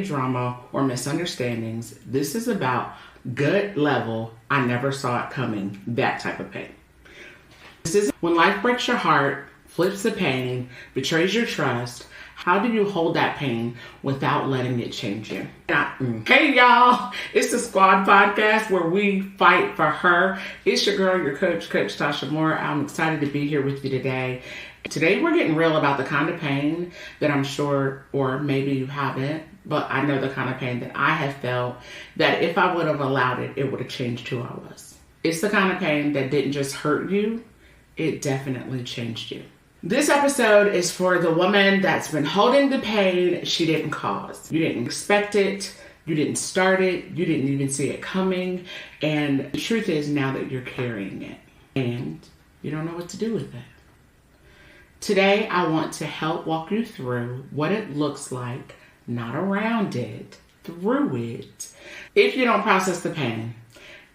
any drama or misunderstandings. This is about gut level, I never saw it coming, that type of pain. This is when life breaks your heart, flips the pain, betrays your trust. How do you hold that pain without letting it change you? Hey y'all, it's the Squad Podcast where we fight for her. It's your girl, your coach, Coach Tocha Moore. I'm excited to be here with you today. Today we're getting real about the kind of pain that I'm sure, or maybe you haven't, but I know the kind of pain that I have felt that if I would have allowed it, it would have changed who I was. It's the kind of pain that didn't just hurt you, it definitely changed you. This episode is for the woman that's been holding the pain she didn't cause. You didn't expect it, you didn't start it, you didn't even see it coming, and the truth is now that you're carrying it and you don't know what to do with it. Today, I want to help walk you through what it looks like, not around it, through it. If you don't process the pain,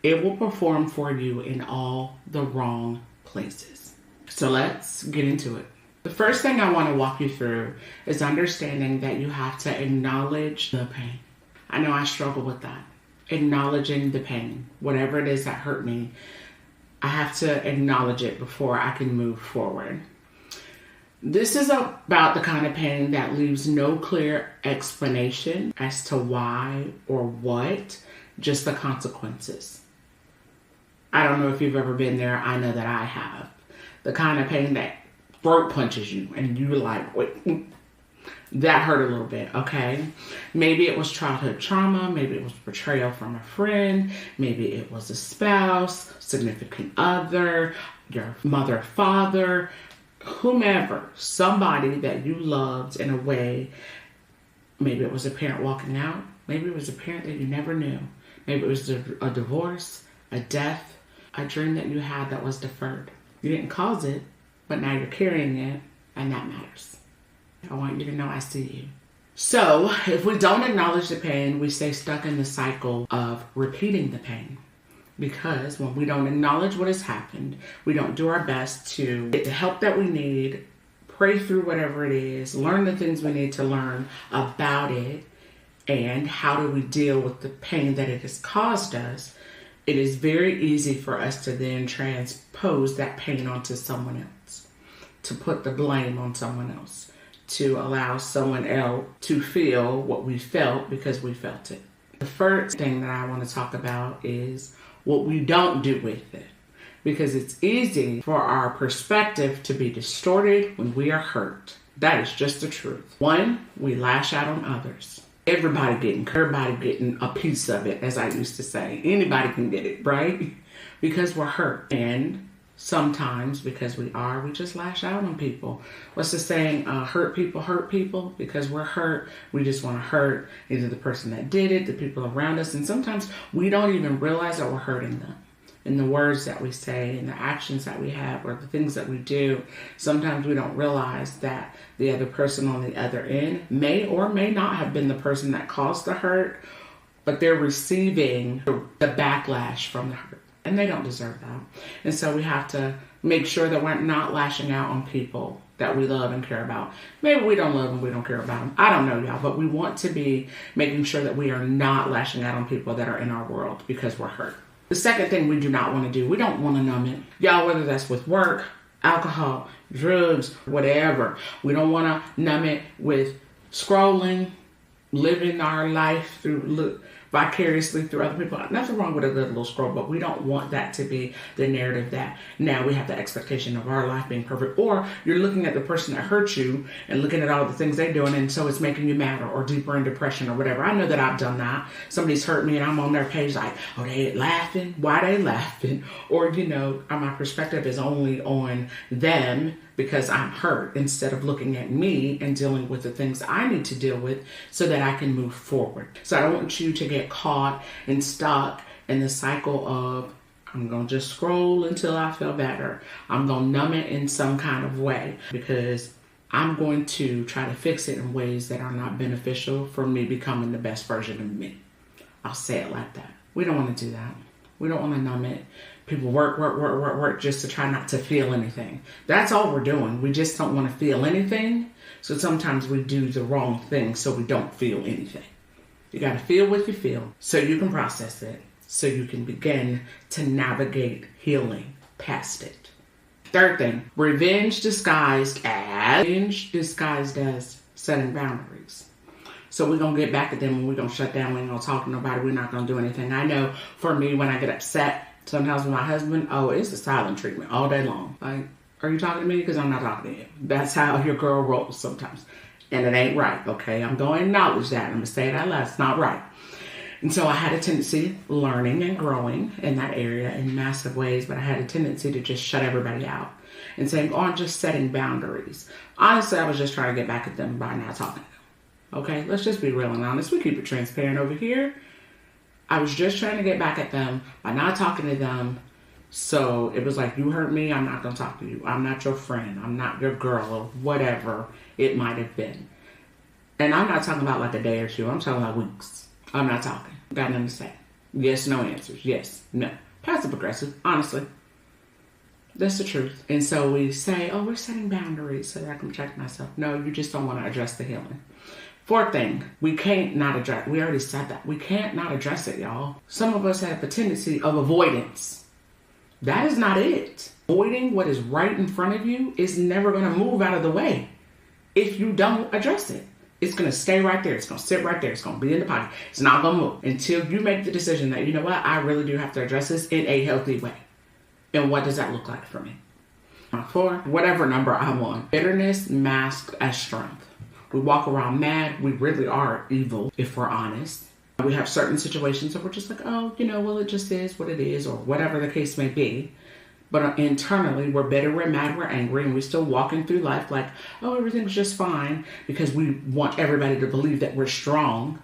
it will perform for you in all the wrong places. So let's get into it. The first thing I want to walk you through is understanding that you have to acknowledge the pain. I know I struggle with that. Acknowledging the pain, whatever it is that hurt me, I have to acknowledge it before I can move forward. This is about the kind of pain that leaves no clear explanation as to why or what, just the consequences. I don't know if you've ever been there. I know that I have. The kind of pain that throat punches you and you're like, wait, that hurt a little bit, okay? Maybe it was childhood trauma. Maybe it was betrayal from a friend. Maybe it was a spouse, significant other, your mother, father, whomever, somebody that you loved in a way. Maybe it was a parent walking out. Maybe it was a parent that you never knew. Maybe it was a divorce, a death, a dream that you had that was deferred. You didn't cause it, but now you're carrying it, and that matters. I want you to know I see you. So if we don't acknowledge the pain, we stay stuck in the cycle of repeating the pain. Because when we don't acknowledge what has happened, we don't do our best to get the help that we need, pray through whatever it is, learn the things we need to learn about it, and how do we deal with the pain that it has caused us, it is very easy for us to then transpose that pain onto someone else, to put the blame on someone else, to allow someone else to feel what we felt because we felt it. The first thing that I want to talk about is what we don't do with it, because it's easy for our perspective to be distorted when we are hurt. That is just the truth. One, we lash out on others. Everybody getting a piece of it, as I used to say. Anybody can get it, right? Because we're hurt. And sometimes, because we just lash out on people. What's the saying? Hurt people. Because we're hurt, we just want to hurt either the person that did it, the people around us. And sometimes we don't even realize that we're hurting them. In the words that we say, and the actions that we have, or the things that we do, sometimes we don't realize that the other person on the other end may or may not have been the person that caused the hurt, but they're receiving the backlash from the hurt, and they don't deserve that. And so we have to make sure that we're not lashing out on people that we love and care about. Maybe we don't love them, we don't care about them. I don't know, y'all, but we want to be making sure that we are not lashing out on people that are in our world because we're hurt. The second thing we do not want to do, we don't want to numb it. Y'all, whether that's with work, alcohol, drugs, whatever. We don't want to numb it with scrolling, living our life vicariously through other people. Nothing wrong with a good little scroll, but we don't want that to be the narrative that now we have the expectation of our life being perfect. Or you're looking at the person that hurt you and looking at all the things they're doing, and so it's making you mad or deeper in depression or whatever. I know that I've done that. Somebody's hurt me and I'm on their page like, oh, they laughing? Why they laughing? Or, my perspective is only on them because I'm hurt, instead of looking at me and dealing with the things I need to deal with so that I can move forward. So I don't want you to get caught and stuck in the cycle of, I'm going to just scroll until I feel better. I'm going to numb it in some kind of way because I'm going to try to fix it in ways that are not beneficial for me becoming the best version of me. I'll say it like that. We don't want to do that. We don't want to numb it. People work just to try not to feel anything. That's all we're doing. We just don't want to feel anything. So sometimes we do the wrong thing so we don't feel anything. You got to feel what you feel so you can process it, so you can begin to navigate healing past it. Third thing, revenge disguised as setting boundaries. So we're going to get back at them and we're going to shut down. We ain't going to talk to nobody. We're not going to do anything. I know for me, when I get upset, sometimes with my husband, it's a silent treatment all day long. Like, are you talking to me? Because I'm not talking to you. That's how your girl rolls sometimes. And it ain't right, okay? I'm going to acknowledge that. I'm going to say it out loud. It's not right. And so I had a tendency, learning and growing in that area in massive ways, but I had a tendency to just shut everybody out and saying, I'm just setting boundaries. Honestly, I was just trying to get back at them by not talking to them. Okay, let's just be real and honest. We keep it transparent over here. I was just trying to get back at them by not talking to them. So it was like, you hurt me, I'm not going to talk to you. I'm not your friend. I'm not your girl, or whatever it might have been. And I'm not talking about like a day or two. I'm talking about weeks. I'm not talking. Got nothing to say. Yes, no answers. Yes, no. Passive aggressive, honestly. That's the truth. And so we say, we're setting boundaries so that I can protect myself. No, you just don't want to address the healing. Fourth thing, we can't not address. We already said that. We can't not address it, y'all. Some of us have a tendency of avoidance. That is not it. Avoiding what is right in front of you is never going to move out of the way if you don't address it. It's going to stay right there. It's going to sit right there. It's going to be in the pocket. It's not going to move until you make the decision that, you know what, I really do have to address this in a healthy way. And what does that look like for me? For whatever number I'm on. Bitterness masked as strength. We walk around mad. We really are evil, if we're honest. We have certain situations that we're just like, it just is what it is, or whatever the case may be. But internally, we're bitter, we're mad, we're angry, and we're still walking through life like, everything's just fine, because we want everybody to believe that we're strong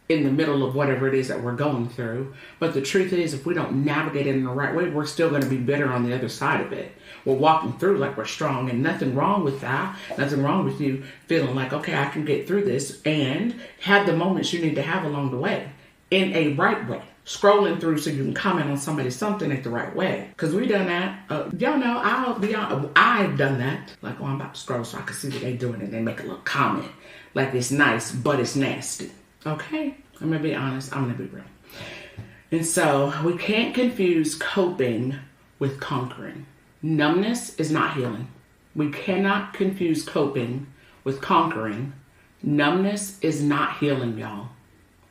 in the middle of whatever it is that we're going through. But the truth is, if we don't navigate it in the right way, we're still going to be bitter on the other side of it. We're walking through like we're strong, and nothing wrong with that. Nothing wrong with you feeling like, okay, I can get through this, and have the moments you need to have along the way in a right way. Scrolling through so you can comment on somebody's something at the right way. Because we done that. Y'all know, I've done that. Like, I'm about to scroll so I can see what they doing, and they make a little comment. Like, it's nice, but it's nasty. Okay? I'm going to be honest. I'm going to be real. And so, we can't confuse coping with conquering. Numbness is not healing. We cannot confuse coping with conquering. Numbness is not healing, y'all.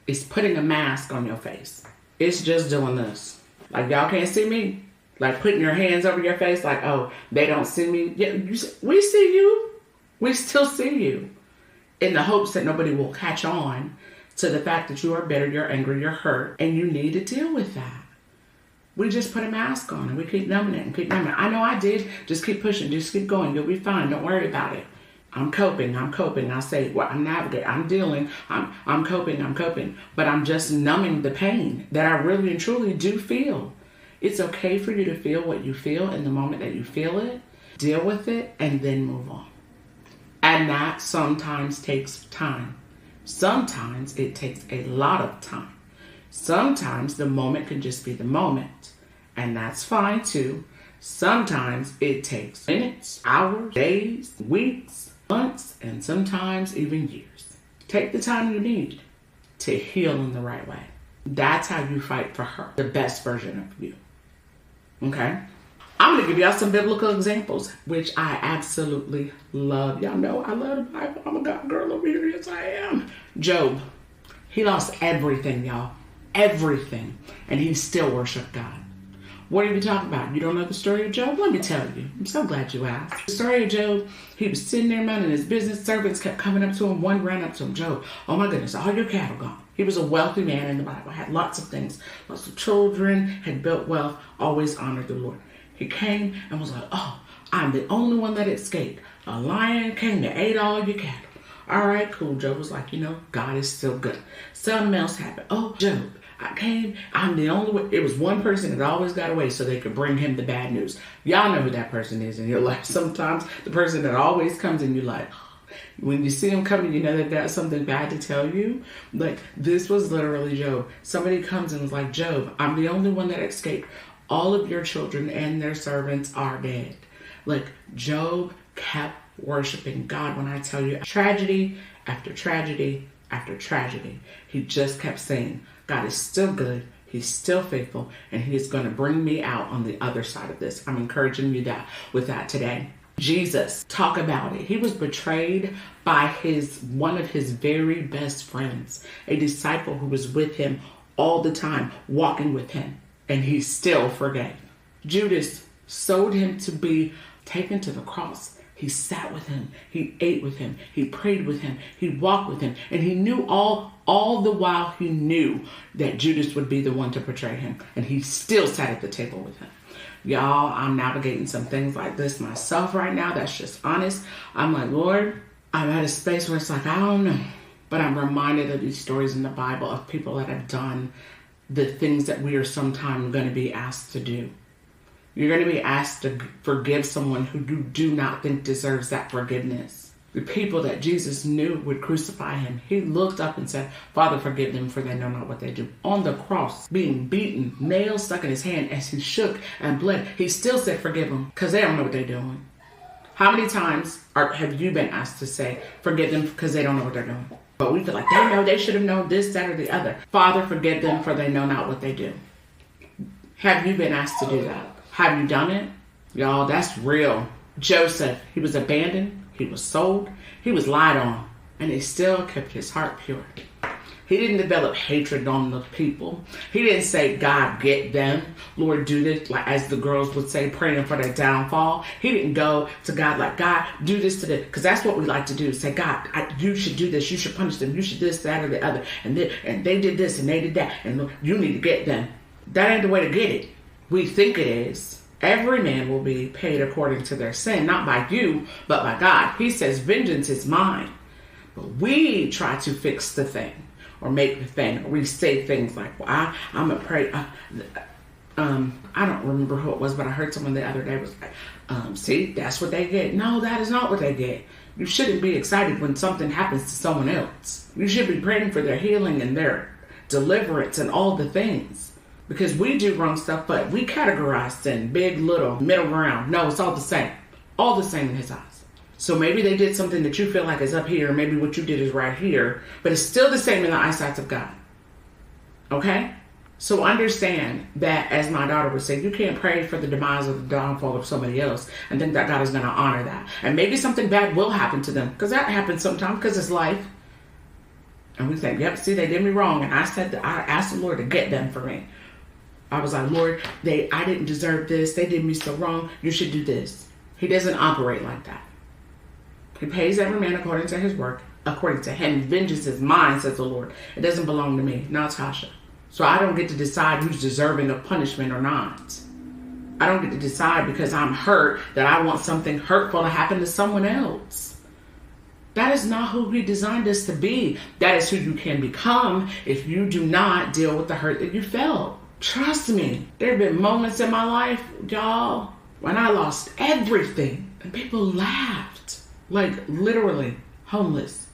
It's putting a mask on your face. It's just doing this. Like, y'all can't see me. Like, putting your hands over your face like, they don't see me. Yeah, we see you. We still see you. In the hopes that nobody will catch on to the fact that you are bitter, you're angry, you're hurt, and you need to deal with that. We just put a mask on and we keep numbing it and keep numbing it. I know I did. Just keep pushing. Just keep going. You'll be fine. Don't worry about it. I'm coping. I say, I'm navigating. I'm dealing. I'm coping. But I'm just numbing the pain that I really and truly do feel. It's okay for you to feel what you feel in the moment that you feel it. Deal with it and then move on. And that sometimes takes time. Sometimes it takes a lot of time. Sometimes the moment can just be the moment. And that's fine too. Sometimes it takes minutes, hours, days, weeks, months, and sometimes even years. Take the time you need to heal in the right way. That's how you fight for her, the best version of you. Okay? I'm going to give y'all some biblical examples, which I absolutely love. Y'all know I love the Bible. I'm a God girl over here. Yes, I am. Job. He lost everything, y'all. Everything. And he still worshiped God. What are you talking about? You don't know the story of Job? Let me tell you. I'm so glad you asked. The story of Job, he was sitting there, man, and his business servants kept coming up to him. One ran up to him, Job, oh my goodness, all your cattle gone. He was a wealthy man in the Bible, had lots of things, lots of children, had built wealth, always honored the Lord. He came and was like, I'm the only one that escaped. A lion came and ate all your cattle. All right, cool. Job was like, God is still good. Something else happened. Job, I came, I'm the only one. It was one person that always got away so they could bring him the bad news. Y'all know who that person is in your life. Sometimes the person that always comes in your life, when you see him coming, you know that that's something bad to tell you. Like, this was literally Job. Somebody comes and was like, Job, I'm the only one that escaped. All of your children and their servants are dead. Like, Job kept worshiping God. When I tell you, tragedy after tragedy after tragedy. He just kept saying, God is still good. He's still faithful, and he is going to bring me out on the other side of this. I'm encouraging you with that today. Jesus, talk about it. He was betrayed by one of his very best friends, a disciple who was with him all the time, walking with him, and he still forgave. Judas sold him to be taken to the cross. He sat with him. He ate with him. He prayed with him. He walked with him. And he knew all the while he knew that Judas would be the one to betray him. And he still sat at the table with him. Y'all, I'm navigating some things like this myself right now. That's just honest. I'm like, Lord, I'm at a space where it's like, I don't know. But I'm reminded of these stories in the Bible of people that have done the things that we are sometime going to be asked to do. You're going to be asked to forgive someone who you do not think deserves that forgiveness. The people that Jesus knew would crucify him, he looked up and said, Father, forgive them, for they know not what they do. On the cross, being beaten, nails stuck in his hand as he shook and bled, he still said, forgive them, because they don't know what they're doing. How many times have you been asked to say, forgive them, because they don't know what they're doing? But we feel like they know, they should have known this, that, or the other. Father, forgive them, for they know not what they do. Have you been asked to do that? Have you done it? Y'all, that's real. Joseph, he was abandoned. He was sold. He was lied on. And he still kept his heart pure. He didn't develop hatred on the people. He didn't say, God, get them. Lord, do this. Like as the girls would say, praying for their downfall. He didn't go to God like, God, do this to them. Because that's what we like to do. Say, God, you should do this. You should punish them. You should this, that, or the other. And they did this and they did that. And you need to get them. That ain't the way to get it. We think it is. Every man will be paid according to their sin, not by you, but by God. He says, vengeance is mine. But we try to fix the thing or make the thing. Or we say things like, well, I'm going to pray. I don't remember who it was, but I heard someone the other day was like, see, that's what they get. No, that is not what they get. You shouldn't be excited when something happens to someone else. You should be praying for their healing and their deliverance and all the things. Because we do wrong stuff, but we categorize sin, big, little, middle ground. No, it's all the same. All the same in his eyes. So maybe they did something that you feel like is up here. Maybe what you did is right here. But it's still the same in the eyesight of God. Okay? So understand that, as my daughter would say, you can't pray for the demise or the downfall of somebody else and think that God is going to honor that. And maybe something bad will happen to them. Because that happens sometimes because it's life. And we think, yep, see, they did me wrong. And I asked the Lord to get them for me. I was like, Lord, I didn't deserve this. They did me so wrong. You should do this. He doesn't operate like that. He pays every man according to his work. According to him, vengeance is mine, says the Lord. It doesn't belong to me, not Tasha. So I don't get to decide who's deserving of punishment or not. I don't get to decide because I'm hurt that I want something hurtful to happen to someone else. That is not who he designed us to be. That is who you can become if you do not deal with the hurt that you felt. Trust me, there have been moments in my life, y'all, when I lost everything and people laughed. Like literally homeless.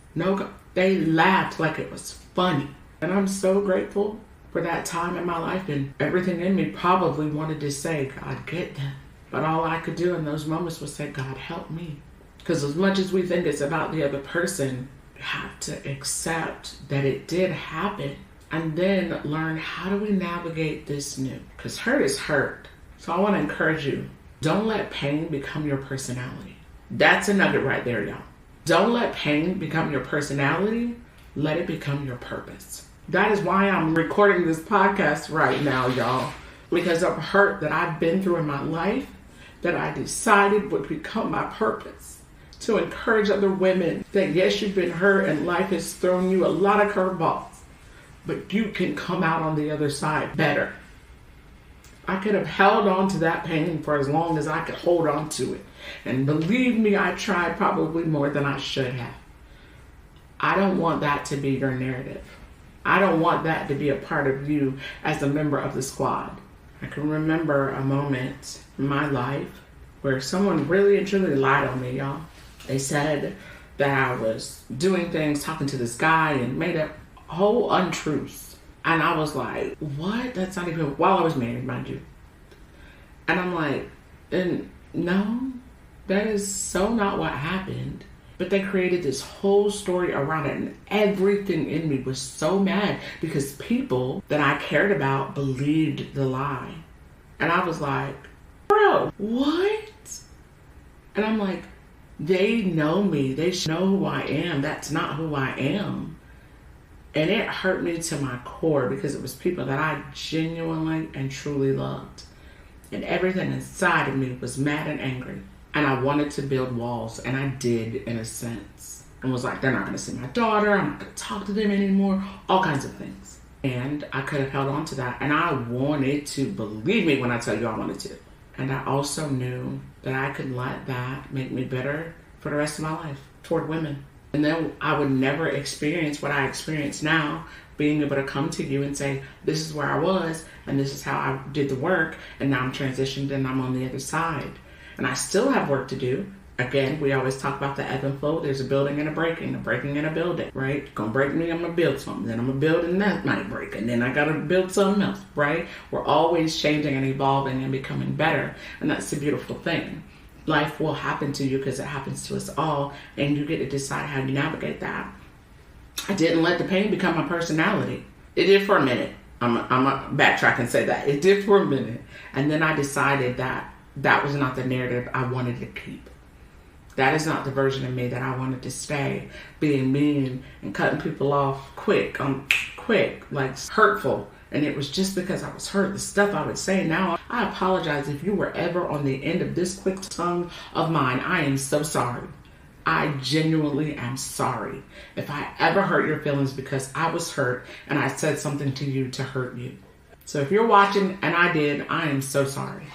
They laughed like it was funny. And I'm so grateful for that time in my life, and everything in me probably wanted to say, God, get them. But all I could do in those moments was say, God, help me. Because as much as we think it's about the other person, you have to accept that it did happen. And then learn, how do we navigate this new? Because hurt is hurt. So I want to encourage you, don't let pain become your personality. That's a nugget right there, y'all. Don't let pain become your personality. Let it become your purpose. That is why I'm recording this podcast right now, y'all. Because of hurt that I've been through in my life that I decided would become my purpose. To encourage other women that yes, you've been hurt and life has thrown you a lot of curveballs. But you can come out on the other side better. I could have held on to that pain for as long as I could hold on to it. And believe me, I tried probably more than I should have. I don't want that to be your narrative. I don't want that to be a part of you as a member of the squad. I can remember a moment in my life where someone really and truly lied on me, y'all. They said that I was doing things, talking to this guy, and made up whole untruths. And I was like, what? That's not even, while I was married, mind you. And I'm like, and no, that is so not what happened. But they created this whole story around it, and everything in me was so mad because people that I cared about believed the lie. And I was like, bro, what? And I'm like, they know me. They know who I am. That's not who I am. And it hurt me to my core because it was people that I genuinely and truly loved. And everything inside of me was mad and angry. And I wanted to build walls, and I did in a sense. And was like, they're not going to see my daughter. I'm not going to talk to them anymore. All kinds of things. And I could have held on to that. And I wanted to, believe me when I tell you I wanted to. And I also knew that I could let that make me better for the rest of my life toward women. And then I would never experience what I experience now, being able to come to you and say, this is where I was, and this is how I did the work, and now I'm transitioned and I'm on the other side. And I still have work to do. Again, we always talk about the ebb and flow. There's a building and a breaking and a building, right? Gonna break me, I'm gonna build something. Then I'm gonna build and that might break. And then I gotta build something else, right? We're always changing and evolving and becoming better. And that's the beautiful thing. Life will happen to you because it happens to us all. And you get to decide how you navigate that. I didn't let the pain become my personality. It did for a minute. I'm a backtrack and say that. It did for a minute. And then I decided that that was not the narrative I wanted to keep. That is not the version of me that I wanted to stay. Being mean and cutting people off quick, like hurtful. And it was just because I was hurt. The stuff I would say now, I apologize if you were ever on the end of this quick tongue of mine. I am so sorry. I genuinely am sorry if I ever hurt your feelings because I was hurt and I said something to you to hurt you. So if you're watching, and I did, I am so sorry.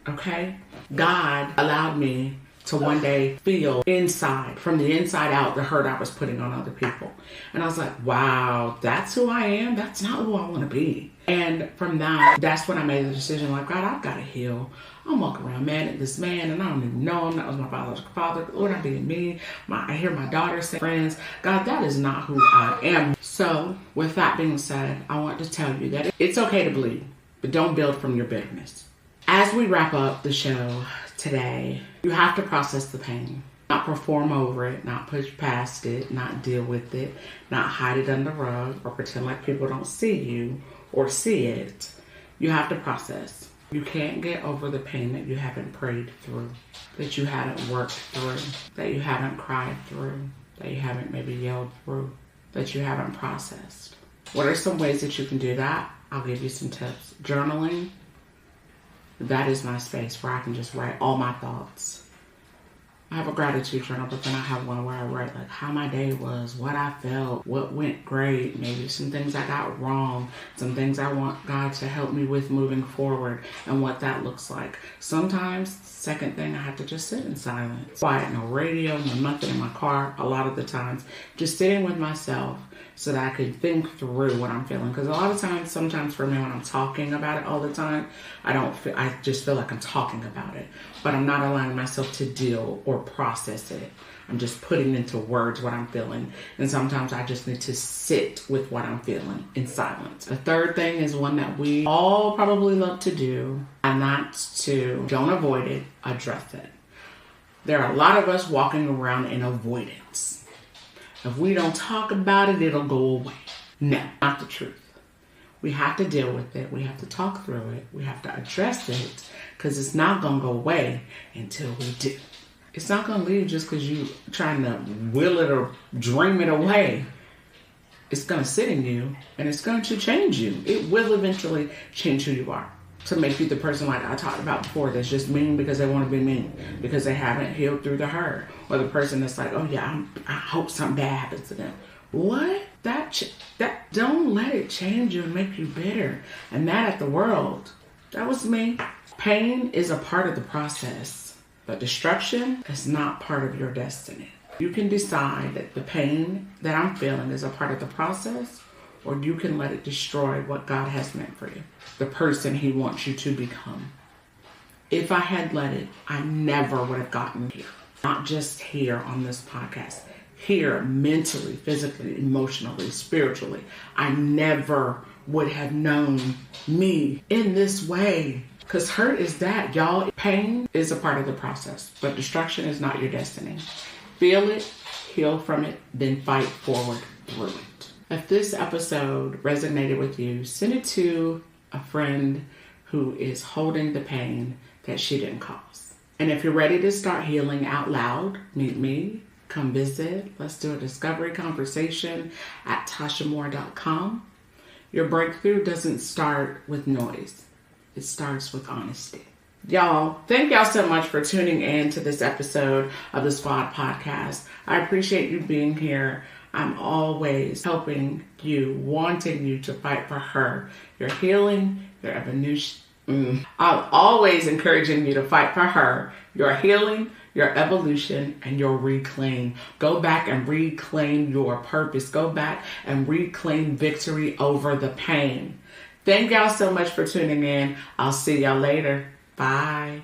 Okay? God allowed me to one day feel inside, from the inside out, the hurt I was putting on other people. And I was like, wow, that's who I am? That's not who I want to be. And from that, that's when I made the decision, like, God, I've got to heal. I'm walking around mad at this man, and I don't even know him. That was my biological father. Lord, I'm being me. I hear my daughter say, friends, God, that is not who I am. So with that being said, I want to tell you that it's okay to bleed, but don't build from your bitterness. As we wrap up the show today, you have to process the pain. Not perform over it, not push past it, not deal with it, not hide it under the rug or pretend like people don't see you or see it. You have to process. You can't get over the pain that you haven't prayed through, that you haven't worked through, that you haven't cried through, that you haven't maybe yelled through, that you haven't processed. What are some ways that you can do that? I'll give you some tips. Journaling. That is my space where I can just write all my thoughts. I have a gratitude journal, but then I have one where I write like how my day was, what I felt, what went great, maybe some things I got wrong, some things I want God to help me with moving forward and what that looks like. Sometimes, second thing, I have to just sit in silence. Quiet, no radio, no nothing in my car. A lot of the times, just sitting with myself so that I could think through what I'm feeling. Because a lot of times, sometimes for me when I'm talking about it all the time, I just feel like I'm talking about it. But I'm not allowing myself to deal or process it. I'm just putting into words what I'm feeling. And sometimes I just need to sit with what I'm feeling in silence. The third thing is one that we all probably love to do, and that's to don't avoid it, address it. There are a lot of us walking around in avoidance. If we don't talk about it, it'll go away. No, not the truth. We have to deal with it. We have to talk through it. We have to address it because it's not going to go away until we do. It's not going to leave just because you're trying to will it or dream it away. It's going to sit in you and it's going to change you. It will eventually change who you are to make you the person like I talked about before that's just mean because they want to be mean because they haven't healed through the hurt. Or the person that's like, oh yeah, I hope something bad happens to them. What? That don't let it change you and make you bitter and mad at the world. That was me. Pain is a part of the process, but destruction is not part of your destiny. You can decide that the pain that I'm feeling is a part of the process, or you can let it destroy what God has meant for you, the person He wants you to become. If I had let it, I never would have gotten here. Not just here on this podcast. Here, mentally, physically, emotionally, spiritually. I never would have known me in this way. Because hurt is that, y'all. Pain is a part of the process, but destruction is not your destiny. Feel it, heal from it, then fight forward through it. If this episode resonated with you, send it to a friend who is holding the pain that she didn't cause. And if you're ready to start healing out loud, meet me, come visit. Let's do a discovery conversation at tochamoore.com. Your breakthrough doesn't start with noise. It starts with honesty. Y'all, thank y'all so much for tuning in to this episode of the Squad Podcast. I appreciate you being here. I'm always helping you, wanting you to fight for her, your healing, your evolution. I'm always encouraging you to fight for her, your healing, your evolution, and your reclaim. Go back and reclaim your purpose. Go back and reclaim victory over the pain. Thank y'all so much for tuning in. I'll see y'all later. Bye.